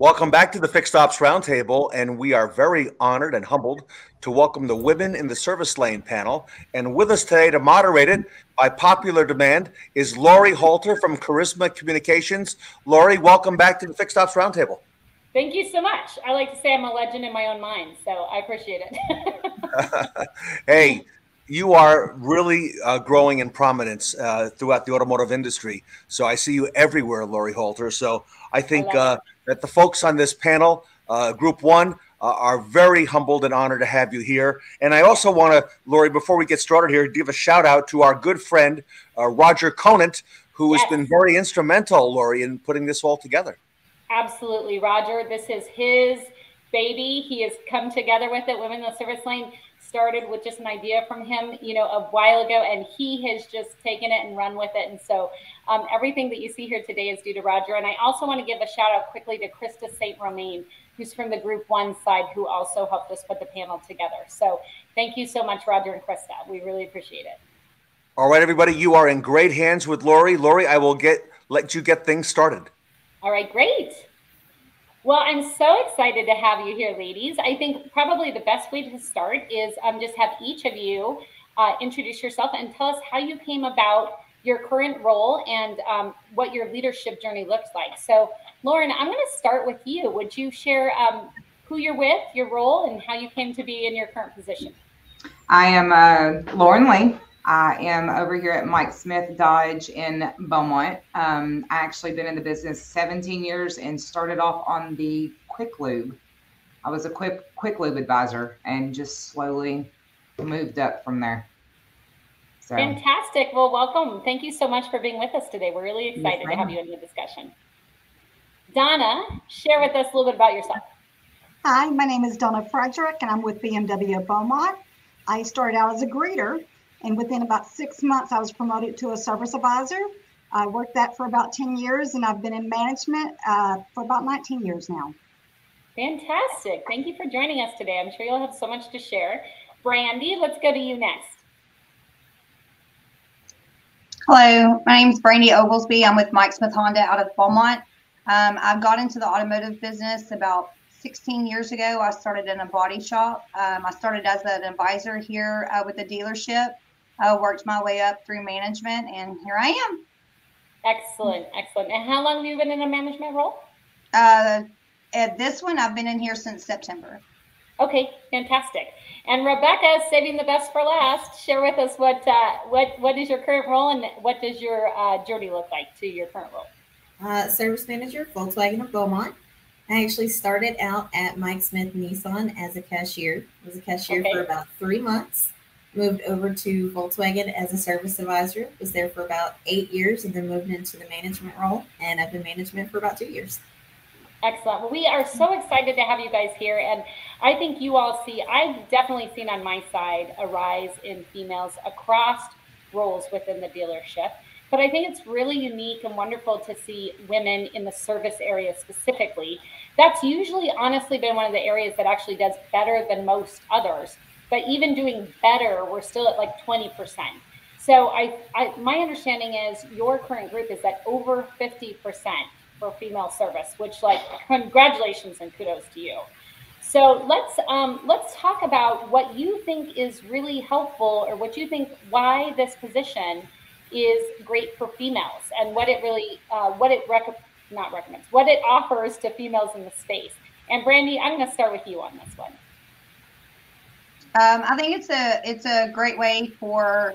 Welcome back to the Fixed Ops Roundtable, and we are very honored and humbled to welcome the Women in the Service Lane panel. And with us today to moderate it, by popular demand, is Lori Halter from Charisma Communications. Lori, welcome back to the Fixed Ops Roundtable. Thank you so much. I like to say I'm a legend in my own mind, so I appreciate it. Hey, you are really growing in prominence throughout the automotive industry. So I see you everywhere, Lori Halter. So I think that the folks on this panel, Group One, are very humbled and honored to have you here. And I also want to, Lori, before we get started here, give a shout out to our good friend, Roger Conant, who has been very instrumental, Lori, in putting this all together. Absolutely, Roger. This is his baby. He has come together with it. Women in the Service Lane started with just an idea from him, a while ago, and he has just taken it and run with it. And so everything that you see here today is due to Roger. And I also want to give a shout out quickly to Krista St. Romain, who's from the Group One side, who also helped us put the panel together. So thank you so much, Roger and Krista. We really appreciate it. All right, everybody, you are in great hands with Lori. Lori, I will let you get things started. All right, great. Well, I'm so excited to have you here, ladies. I think probably the best way to start is just have each of you introduce yourself and tell us how you came about your current role and what your leadership journey looks like. So, Lauren, I'm going to start with you. Would you share who you're with, your role, and how you came to be in your current position? I am Lauren Lee. I am over here at Mike Smith Dodge in Beaumont. I actually been in the business 17 years and started off on the quick lube. I was a quick lube advisor and just slowly moved up from there. So. Fantastic. Well, welcome. Thank you so much for being with us today. We're really excited to have you in the discussion. Donna, share with us a little bit about yourself. Hi, my name is Donna Frederick, and I'm with BMW of Beaumont. I started out as a greeter. And within about 6 months, I was promoted to a service advisor. I worked that for about 10 years, and I've been in management for about 19 years now. Fantastic. Thank you for joining us today. I'm sure you'll have so much to share. Brandy, let's go to you next. Hello, my name is Brandy Oglesby. I'm with Mike Smith Honda out of Beaumont. I've got into the automotive business about 16 years ago. I started in a body shop. I started as an advisor here with the dealership. I worked my way up through management, and here I am. Excellent, excellent. And how long have you been in a management role? At this one, I've been in here since September. Okay, fantastic. And Rebecca, saving the best for last, share with us what is your current role and what does your journey look like to your current role? Service manager, Volkswagen of Beaumont. I actually started out at Mike Smith Nissan as a cashier. I was a cashier for about 3 months. Moved over to Volkswagen as a service advisor. Was there for about 8 years and then moved into the management role. And I've been management for about 2 years. Excellent. Well, we are so excited to have you guys here. And I think you all I've definitely seen on my side a rise in females across roles within the dealership. But I think it's really unique and wonderful to see women in the service area specifically. That's usually honestly been one of the areas that actually does better than most others. But even doing better, we're still at like 20%. So my understanding is your current group is at over 50% for female service, which congratulations and kudos to you. So let's talk about what you think is really helpful, or what you think why this position is great for females and what it really what it offers to females in the space. And Brandy, I'm going to start with you on this one. I think it's a great way for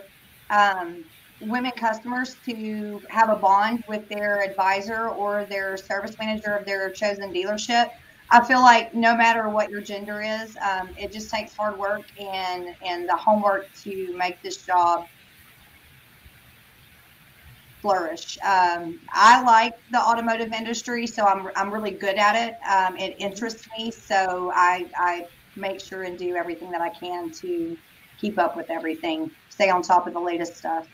women customers to have a bond with their advisor or their service manager of their chosen dealership. I feel like no matter what your gender is, it just takes hard work and the homework to make this job flourish. I like the automotive industry, so I'm really good at it. It interests me, so I make sure and do everything that I can to keep up with everything, stay on top of the latest stuff.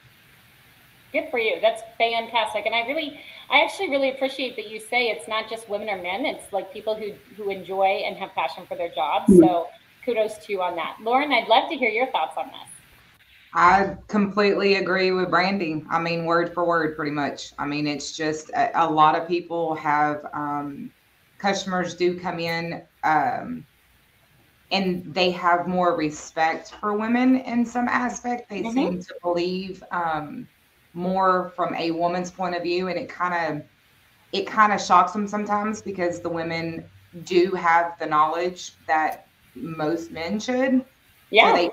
Good for you. That's fantastic. And I actually really appreciate that you say it's not just women or men. It's like people who enjoy and have passion for their jobs. Mm-hmm. So kudos to you on that. Lauren, I'd love to hear your thoughts on this. I completely agree with Brandy. I mean, word for word, pretty much. I mean, it's just a lot of people have customers do come in, and they have more respect for women in some aspect. They seem to believe more from a woman's point of view, and it kind of shocks them sometimes because the women do have the knowledge that most men should. Yeah. So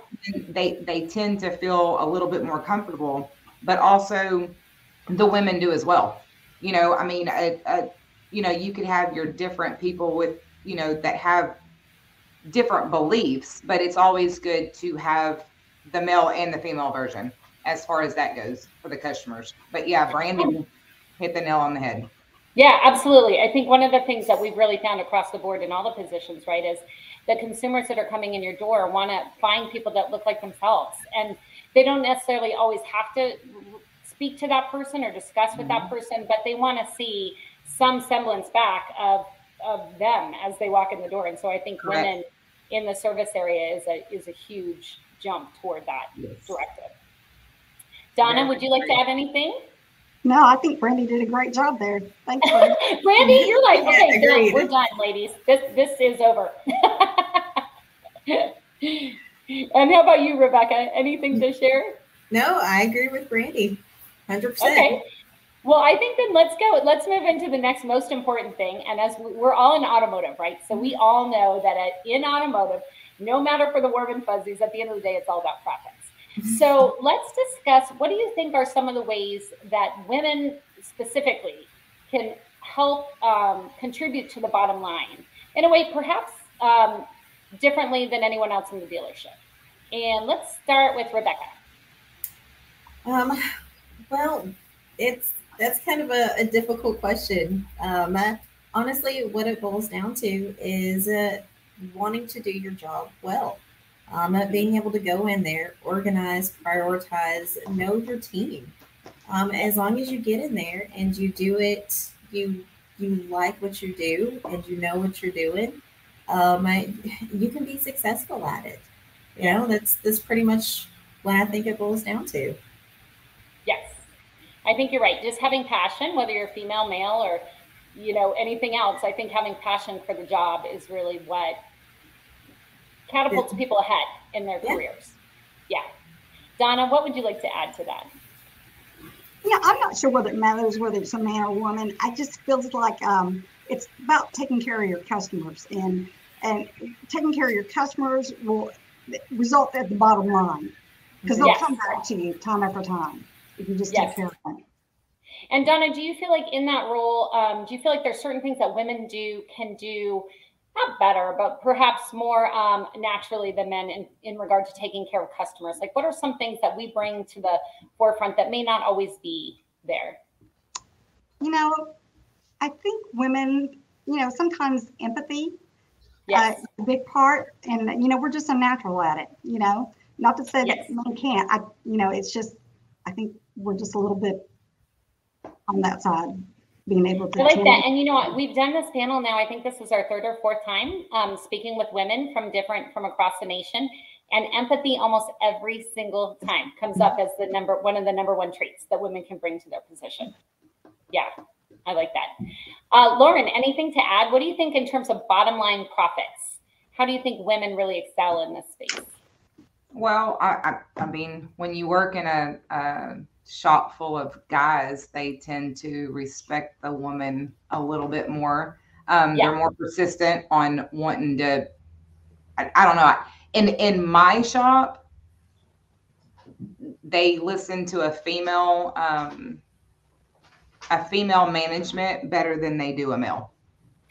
they tend to feel a little bit more comfortable, but also the women do as well. You know, I mean, you know, you could have your different people with, you know, that have different beliefs, but it's always good to have the male and the female version as far as that goes for the customers. But yeah, Brandy hit the nail on the head. Yeah, absolutely. I think one of the things that we've really found across the board in all the positions, right, is the consumers that are coming in your door want to find people that look like themselves. And they don't necessarily always have to speak to that person or discuss with that person, but they want to see some semblance back of them as they walk in the door. And so I think women in the service area is a huge jump toward that directive. Donna, would you like to add anything? No, I think Brandy did a great job there. Thanks, Brandy. You're like, okay, done. We're done, ladies. This is over. And how about you, Rebecca? Anything to share? No, I agree with Brandy, 100%. Okay. Well, I think then let's go. Let's move into the next most important thing. And as we're all in automotive, right? So we all know that in automotive, no matter for the warm and fuzzies, at the end of the day, it's all about profits. So let's discuss, what do you think are some of the ways that women specifically can help contribute to the bottom line in a way perhaps differently than anyone else in the dealership? And let's start with Rebecca. Well, that's kind of a difficult question. Honestly, what it boils down to is wanting to do your job well. Being able to go in there, organize, prioritize, know your team. As long as you get in there and you do it, you like what you do and you know what you're doing, you can be successful at it. You know, that's pretty much what I think it boils down to. Yes, I think you're right. Just having passion, whether you're female, male, or, you know, anything else, I think having passion for the job is really what catapults people ahead in their careers. Yeah. Donna, what would you like to add to that? Yeah, I'm not sure whether it matters whether it's a man or woman. I just feels like it's about taking care of your customers, and taking care of your customers will result at the bottom line, because they'll come back to you time after time if you just take care of them. And Donna, do you feel like in that role, do you feel like there's certain things that women can do, not better, but perhaps more naturally than men in regard to taking care of customers? Like, what are some things that we bring to the forefront that may not always be there? You know, I think women, you know, sometimes empathy is a big part. And, you know, we're just a natural at it, you know, not to say that men can't. You know, it's just, I think we're just a little bit on that side. Being able to I like that. And you know what, we've done this panel now, I think this is our third or fourth time speaking with women from across the nation, and empathy almost every single time comes up as one of the number one traits that women can bring to their position. Yeah, I like that. Lauren, anything to add? What do you think in terms of bottom line profits? How do you think women really excel in this space? Well, I mean, when you work in a shop full of guys, they tend to respect the woman a little bit more. They're more persistent on wanting to, I don't know. In my shop, they listen to a female management better than they do a male.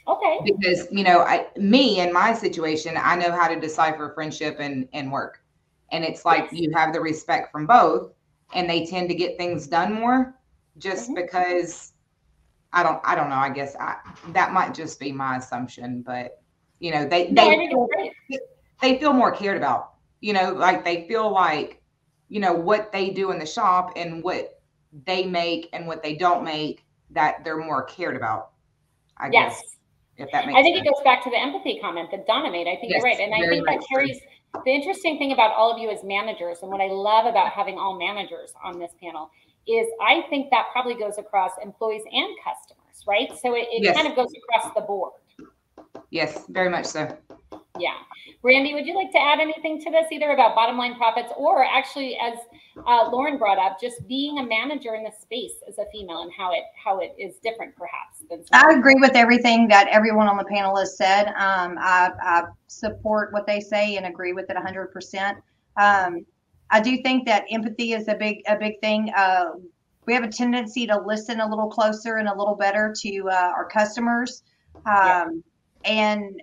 Okay. Because, you know, me in my situation, I know how to decipher friendship and work. And it's like you have the respect from both, and they tend to get things done more just because I don't know. I guess that might just be my assumption, but you know, they feel more cared about, you know, like they feel like, you know, what they do in the shop and what they make and what they don't make, that they're more cared about. I guess, if that makes sense. I think it goes back to the empathy comment that Donna made. I think you're right. And I think that carries the interesting thing about all of you as managers, and what I love about having all managers on this panel, is I think that probably goes across employees and customers, right? So it kind of goes across the board. Yes, very much so. Yeah. Randy, would you like to add anything to this, either about bottom line profits or actually, as Lauren brought up, just being a manager in the space as a female and how it is different perhaps than I agree with everything that everyone on the panel has said. I support what they say and agree with it 100%. I do think that empathy is a big thing. We have a tendency to listen a little closer and a little better to our customers, and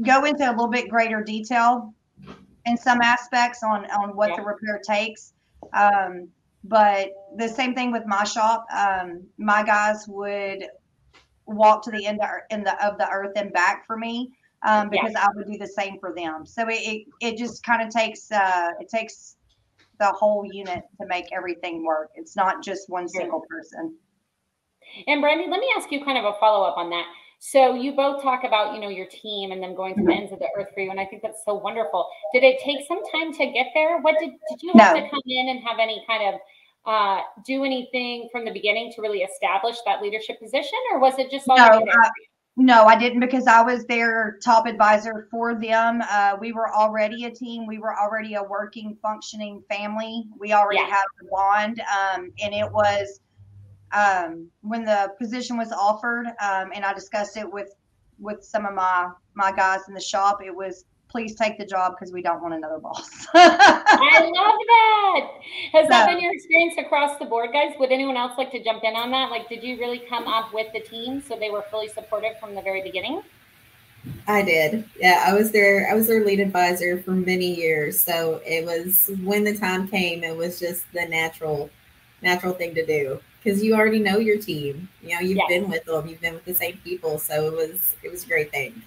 go into a little bit greater detail in some aspects on what the repair takes. But the same thing with my shop. My guys would walk to the end of the earth and back for me, because I would do the same for them. So it just kind of takes it takes the whole unit to make everything work. It's not just one single person. And Brandy, let me ask you kind of a follow-up on that. So you both talk about, your team and them going to the ends of the earth for you. And I think that's so wonderful. Did it take some time to get there? What did you have to come in and have any kind of do anything from the beginning to really establish that leadership position? Or was it just already there? No, I didn't, because I was their top advisor for them. We were already a team. We were already a working, functioning family. We already had a bond. And it was, when the position was offered, and I discussed it with some of my guys in the shop, it was, please take the job because we don't want another boss. I love that. Has that been your experience across the board, guys? Would anyone else like to jump in on that? Like, did you really come up with the team so they were fully supportive from the very beginning? I did. Yeah, I was their lead advisor for many years. So it was, when the time came, it was just the natural thing to do, because you already know your team. You've been with them, you've been with the same people. So it was a great thing.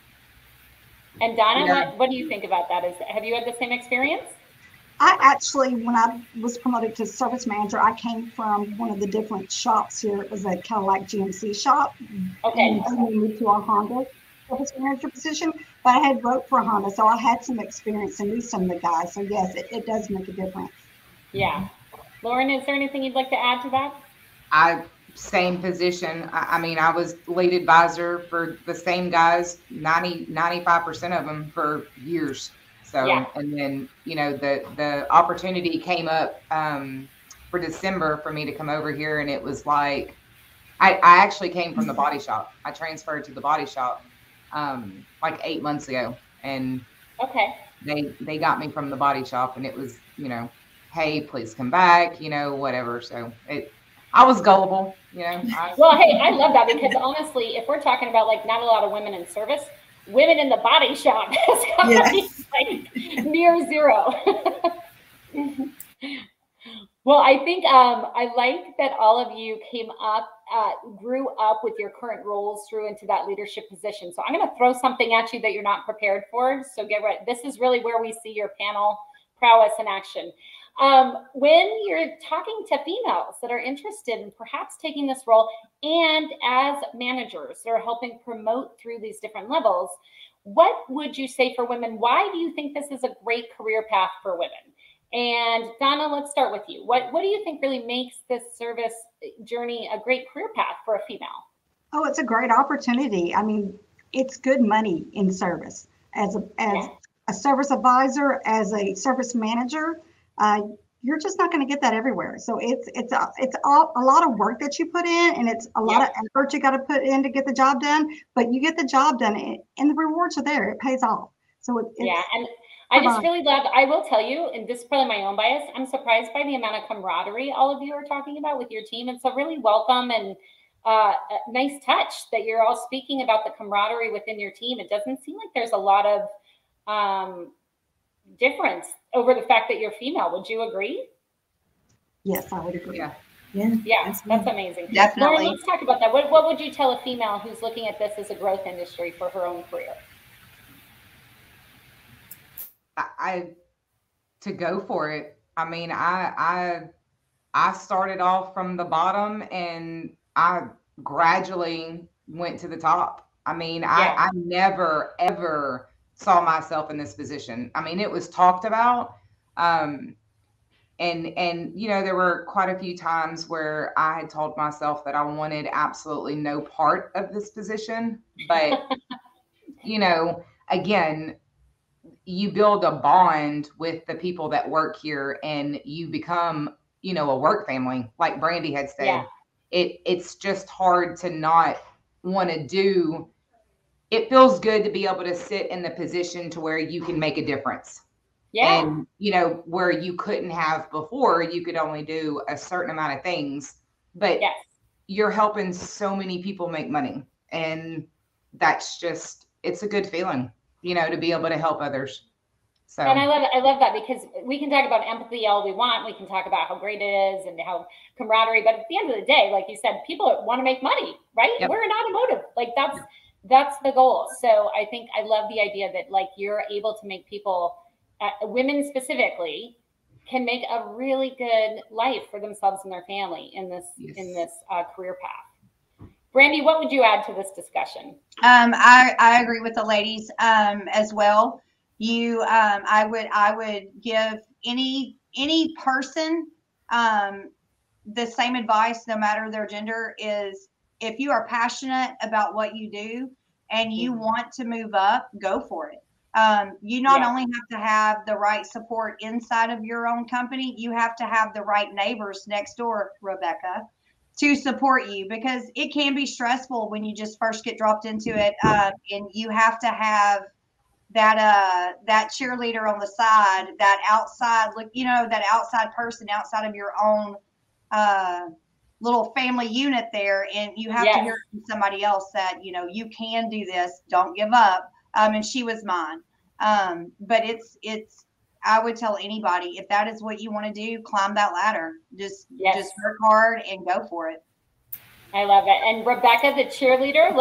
And Donna, what do you think about that? Have you had the same experience? I actually, when I was promoted to service manager, I came from one of the different shops here. It was a Cadillac GMC shop. Okay. And I moved to a Honda service manager position, but I had worked for Honda, so I had some experience and knew some of the guys. So yes, it does make a difference. Yeah. Lauren, is there anything you'd like to add to that? Same position. I mean, I was lead advisor for the same guys, 95% of them for years. So, and then, the opportunity came up for December for me to come over here. And it was like, I actually came from the body shop. I transferred to the body shop like 8 months ago. And they got me from the body shop, and it was, hey, please come back, whatever. So I was gullible, Well, hey, I love that, because honestly, if we're talking about like not a lot of women in service, women in the body shop has got to be like near zero. Well, I think I like that all of you grew up with your current roles through into that leadership position. So I'm going to throw something at you that you're not prepared for. So get ready. This is really where we see your panel prowess in action. When you're talking to females that are interested in perhaps taking this role, and as managers that are helping promote through these different levels, what would you say for women? Why do you think this is a great career path for women? And Donna, let's start with you. What do you think really makes this service journey a great career path for a female? Oh, it's a great opportunity. I mean, it's good money in service. As a service advisor, as a service manager, you're just not going to get that everywhere. So it's a lot of work that you put in, and it's a lot of effort you got to put in to get the job done. But you get the job done, and the rewards are there. It pays off. So and I just really love. I will tell you, and this is probably my own bias, I'm surprised by the amount of camaraderie all of you are talking about with your team. It's a really welcome and a nice touch that you're all speaking about the camaraderie within your team. It doesn't seem like there's a lot of difference over the fact that you're female. Would you agree? Yes, I would agree. Yeah, that's amazing. Definitely. Lauren, let's talk about that. What would you tell a female who's looking at this as a growth industry for her own career? To go for it. I mean, I started off from the bottom, and I gradually went to the top. I mean, I never ever saw myself in this position. I mean, it was talked about. And there were quite a few times where I had told myself that I wanted absolutely no part of this position, but you know, again, you build a bond with the people that work here and you become, you know, a work family. Like Brandy had said, it's just hard to not want to do. It feels good to be able to sit in the position to where you can make a difference. Yeah. And, you know, where you couldn't have before, you could only do a certain amount of things, but yes. you're helping so many people make money. And that's just, it's a good feeling, you know, to be able to help others. So. And I love that, because we can talk about empathy all we want. We can talk about how great it is and how camaraderie, but at the end of the day, like you said, people want to make money, right? Yep. We're in automotive. Like that's the goal. So I think I love the idea that like you're able to make people, women specifically, can make a really good life for themselves and their family in this career path. Brandy, what would you add to this discussion? I agree with the ladies as well. I would give any person the same advice, no matter their gender, is if you are passionate about what you do and you want to move up, go for it. You not only have to have the right support inside of your own company, you have to have the right neighbors next door, Rebecca, to support you, because it can be stressful when you just first get dropped into it. And you have to have that cheerleader on the side, that outside look, you know, that outside person outside of your own little family unit there. And you have to hear from somebody else that, you know, you can do this, don't give up. And she was mine. But it's, I would tell anybody, if that is what you want to do, climb that ladder, just work hard and go for it. I love it. And Rebecca, the cheerleader,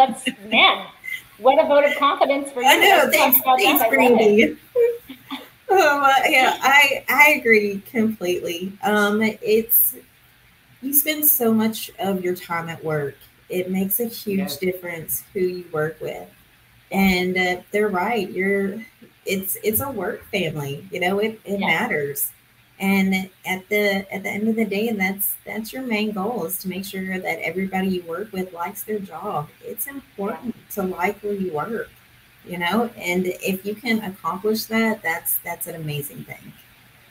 what a vote of confidence for you. I know. Thanks, Brandy. I agree completely. You spend so much of your time at work. It makes a huge difference who you work with. And they're right. It's a work family. You know, it matters. And at the end of the day, and that's your main goal, is to make sure that everybody you work with likes their job. It's important to like where you work, you know, and if you can accomplish that, that's an amazing thing.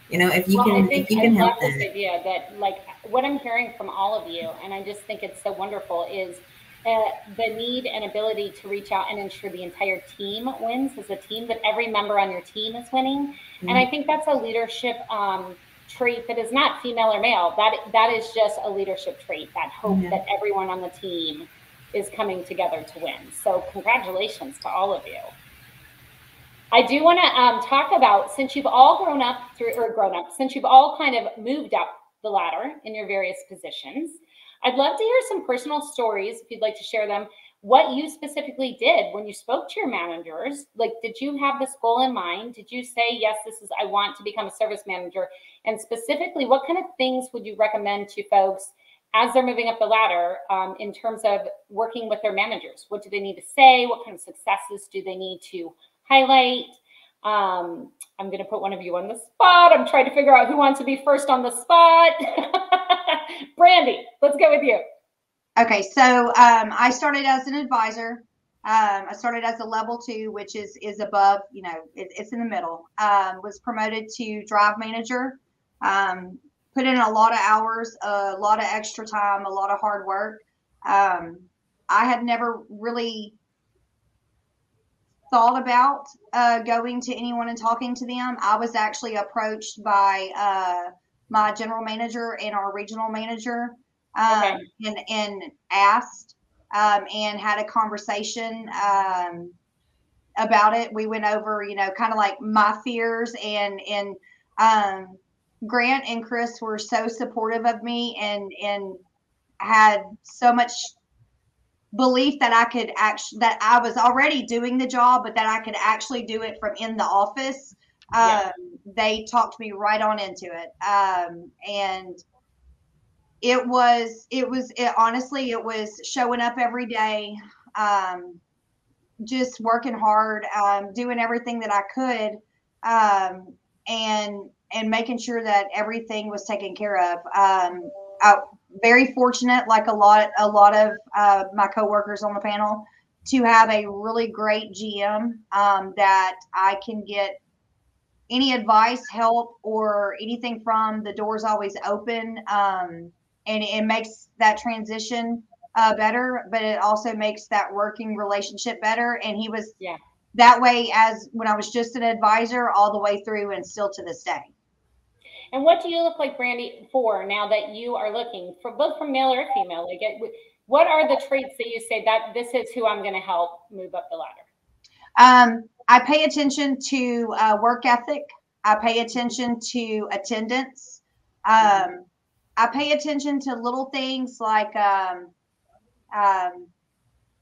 You know, if you can help that. This idea that, like, what I'm hearing from all of you, and I just think it's so wonderful, is the need and ability to reach out and ensure the entire team wins as a team, that every member on your team is winning. Mm-hmm. And I think that's a leadership trait that is not female or male. That is just a leadership trait, that hope that everyone on the team is coming together to win. So congratulations to all of you. I do want to talk about, since you've all since you've all kind of moved up the ladder in your various positions, I'd love to hear some personal stories, if you'd like to share them, what you specifically did when you spoke to your managers. Like, did you have this goal in mind? Did you say, yes, I want to become a service manager? And specifically, what kind of things would you recommend to folks as they're moving up the ladder in terms of working with their managers? What do they need to say? What kind of successes do they need to highlight? I'm going to put one of you on the spot. I'm trying to figure out who wants to be first on the spot. Brandy, let's go with you. Okay, so I started as an advisor. I started as a level 2, which is above, you know, it's in the middle. Was promoted to drive manager. Put in a lot of hours, a lot of extra time, a lot of hard work. I had never really thought about going to anyone and talking to them. I was actually approached by my general manager and our regional manager and asked and had a conversation about it. We went over, you know, kind of like my fears, and Grant and Chris were so supportive of me and had so much belief that I could actually, that I was already doing the job, but that I could actually do it from in the office. They talked me right on into it. And honestly, it was showing up every day, just working hard, doing everything that I could, and making sure that everything was taken care of. Very fortunate, like a lot of my coworkers on the panel, to have a really great GM that I can get any advice, help, or anything from. The door's always open, and it makes that transition better, but it also makes that working relationship better. And he was that way as when I was just an advisor all the way through and still to this day. And what do you look like, Brandy, for now that you are looking for both from male or female? Like, what are the traits that you say that this is who I'm going to help move up the ladder? I pay attention to work ethic. I pay attention to attendance. I pay attention to little things like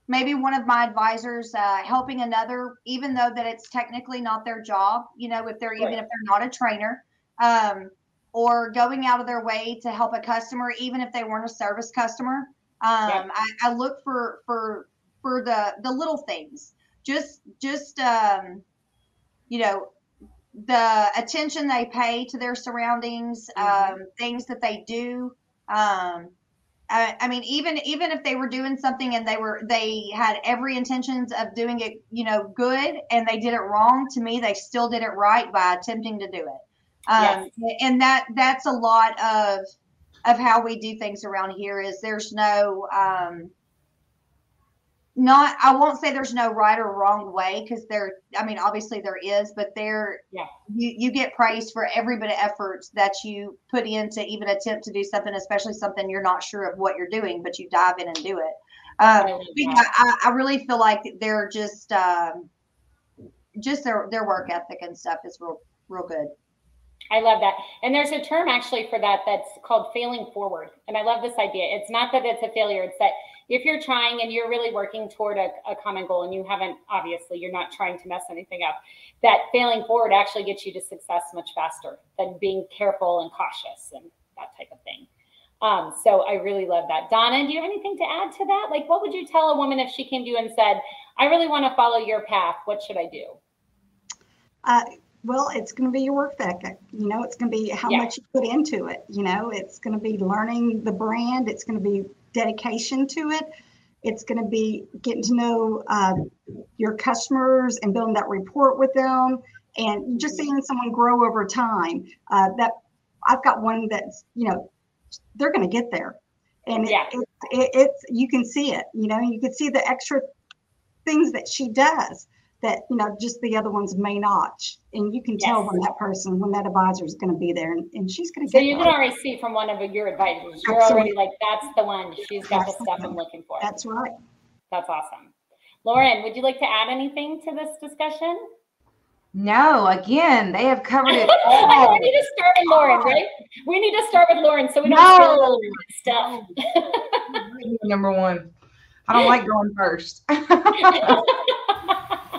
maybe one of my advisors helping another, even though that it's technically not their job, if they're even if they're not a trainer, or going out of their way to help a customer, even if they weren't a service customer. I look for the little things, just the attention they pay to their surroundings, things that they do. I mean, even if they were doing something and they had every intentions of doing it, good, and they did it wrong, to me, they still did it right by attempting to do it. And that's a lot of how we do things around here. Is there's no, I won't say there's no right or wrong way, because obviously there is, but you get praised for every bit of effort that you put in to even attempt to do something, especially something you're not sure of what you're doing, but you dive in and do it. I really feel like they're just their work ethic and stuff is real good. I love that. And there's a term actually for that that's called failing forward. And I love this idea. It's not that it's a failure. It's that if you're trying and you're really working toward a common goal, and you haven't, obviously, you're not trying to mess anything up, that failing forward actually gets you to success much faster than being careful and cautious and that type of thing. So I really love that. Donna, do you have anything to add to that? Like, what would you tell a woman if she came to you and said, I really want to follow your path? What should I do? Well, it's going to be your work ethic. It's going to be how much you put into it. It's going to be learning the brand. It's going to be dedication to it. It's going to be getting to know your customers and building that rapport with them, and just seeing someone grow over time. That I've got one that's, they're going to get there, and it's you can see it. You can see the extra things that she does that just the other ones may not, and you can tell when that advisor is going to be there, and she's going to get. So you can already see from one of your advisors, you're already like, that's the one. She's got the stuff I'm looking for. That's right. That's awesome. Lauren, would you like to add anything to this discussion? No, again, they have covered it all. I need to start with Lauren, right? We need to start with Lauren so we don't feel all the stuff. Number one, I don't like going first.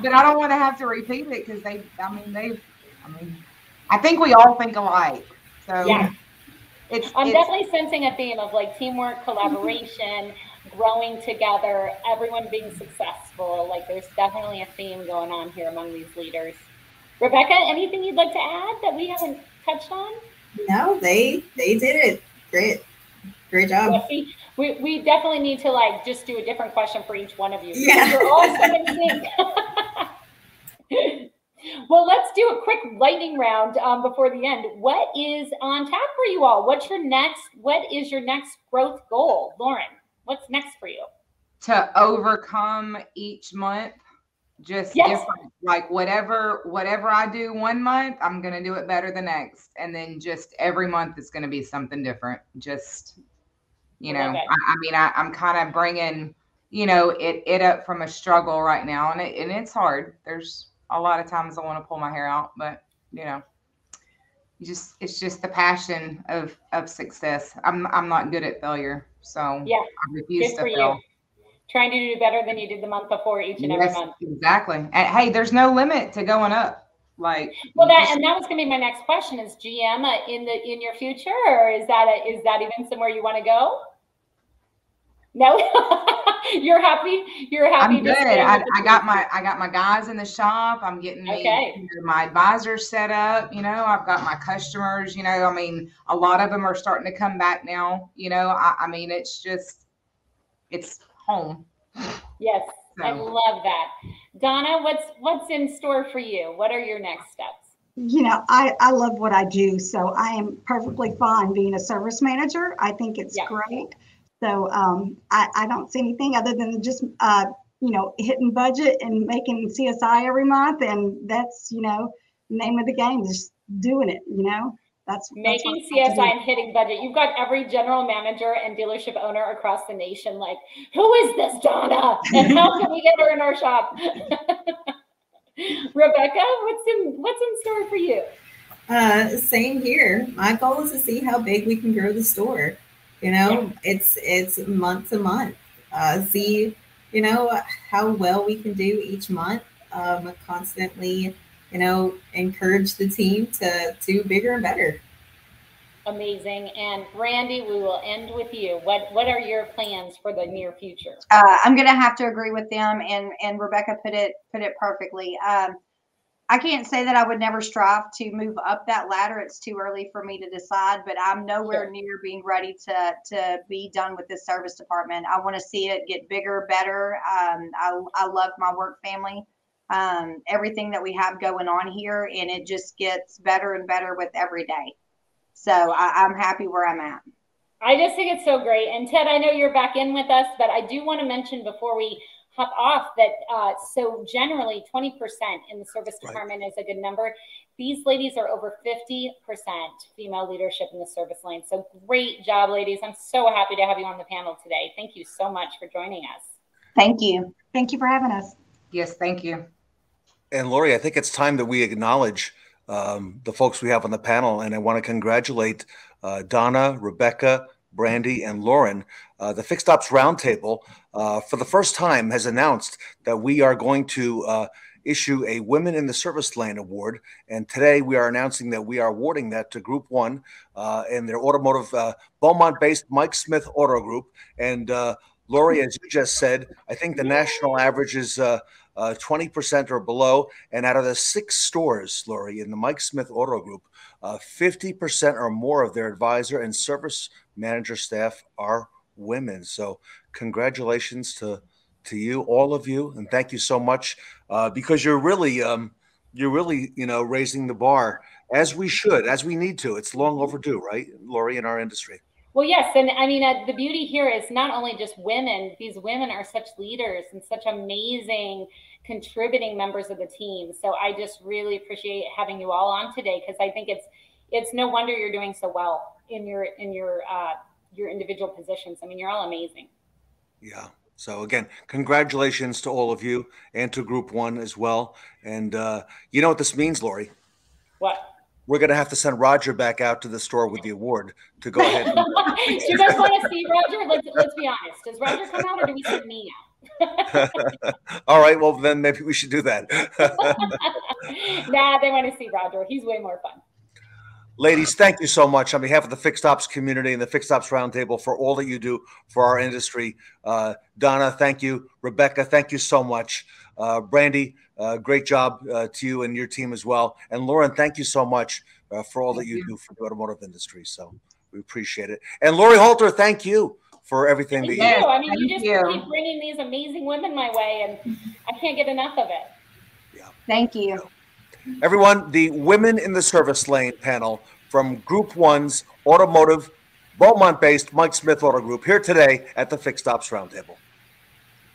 But I don't want to have to repeat it because I think we all think alike. So I'm definitely sensing a theme of like teamwork, collaboration, growing together, everyone being successful. Like there's definitely a theme going on here among these leaders. Rebecca, anything you'd like to add that we haven't touched on? No, they did it. Great job. Yeah, see, we definitely need to like just do a different question for each one of you. Yeah. You're all in sync. Well, let's do a quick lightning round before the end. What is on tap for you all? What is your next growth goal? Lauren, what's next for you? To overcome each month, just different. Like whatever I do one month, I'm going to do it better the next. And then just every month it's going to be something different. Just, I'm kind of bringing, it up from a struggle right now. And it's hard. There's a lot of times I want to pull my hair out, but it's just the passion of success. I'm not good at failure. So I refuse to fail. Trying to do better than you did the month before each and every month. Exactly. And hey, there's no limit to going up. Like, well, that was going to be my next question: is GM in your future, or is that even somewhere you want to go? No, you're happy. I'm good. I got my guys in the shop. I'm getting my advisors set up. I've got my customers. A lot of them are starting to come back now. It's home. Yes, So. I love that. Donna, what's in store for you? What are your next steps? You know, I love what I do, so I am perfectly fine being a service manager. I think it's great. So I don't see anything other than just, you know, hitting budget and making CSI every month. And that's, you know, name of the game, just doing it, you know. That's making CSI and hitting budget. You've got every general manager and dealership owner across the nation like, who is this Donna? And how can we get her in our shop? Rebecca, what's in store for you? Same here. My goal is to see how big we can grow the store. You know, it's month to month. See, you know, how well we can do each month. Constantly, you know, encourage the team to do bigger and better. Amazing. And Brandy, we will end with you. What are your plans for the near future? I'm going to have to agree with them, and Rebecca put it perfectly. I can't say that I would never strive to move up that ladder. It's too early for me to decide, but I'm nowhere near being ready to be done with this service department. I want to see it get bigger, better. I love my work family, everything that we have going on here, and it just gets better and better with every day. So I'm happy where I'm at. I just think it's so great. And Ted, I know you're back in with us, but I do want to mention before we hop off that so generally 20% in the service department is a good number. These ladies are over 50% female leadership in the service lane. So great job, ladies. I'm so happy to have you on the panel today. Thank you so much for joining us. Thank you. Thank you for having us. Yes, thank you. And Lori, I think it's time that we acknowledge the folks we have on the panel. And I want to congratulate Donna, Rebecca, Brandy, and Lauren. The Fixed Ops Roundtable, for the first time, has announced that we are going to issue a Women in the Service Lane Award. And today we are announcing that we are awarding that to Group 1 in their automotive Beaumont-based Mike Smith Auto Group. And Lori, as you just said, I think the national average is 20% or below. And out of the 6 stores, Lori, in the Mike Smith Auto Group, 50% or more of their advisor and service manager staff are women. So congratulations to you, all of you, and thank you so much because you're really, you know, raising the bar as we should, as we need to. It's long overdue, right, Lori, in our industry. Well, yes. And I mean, the beauty here is not only just women, these women are such leaders and such amazing contributing members of the team. So I just really appreciate having you all on today, because I think it's no wonder you're doing so well in your individual positions. I mean, you're all amazing. Yeah. So again, congratulations to all of you and to Group 1 as well. And you know what this means, Lori? What? We're going to have to send Roger back out to the store with the award to go ahead. Do you guys want to see Roger? Let's be honest. Does Roger come out, or do we send me out? All right. Well, then maybe we should do that. Nah, they want to see Roger. He's way more fun. Ladies, thank you so much on behalf of the Fixed Ops community and the Fixed Ops Roundtable for all that you do for our industry. Donna, thank you. Rebecca, thank you so much. Brandy, great job to you and your team as well. And Lauren, thank you so much for all that you do for the automotive industry. So we appreciate it. And Lori Holter, thank you for everything that you do. I mean, you just keep bringing these amazing women my way, and I can't get enough of it. Yeah. Thank you. Everyone, the Women in the Service Lane panel from Group 1's Automotive, Beaumont-based Mike Smith Auto Group here today at the Fixed Ops Roundtable.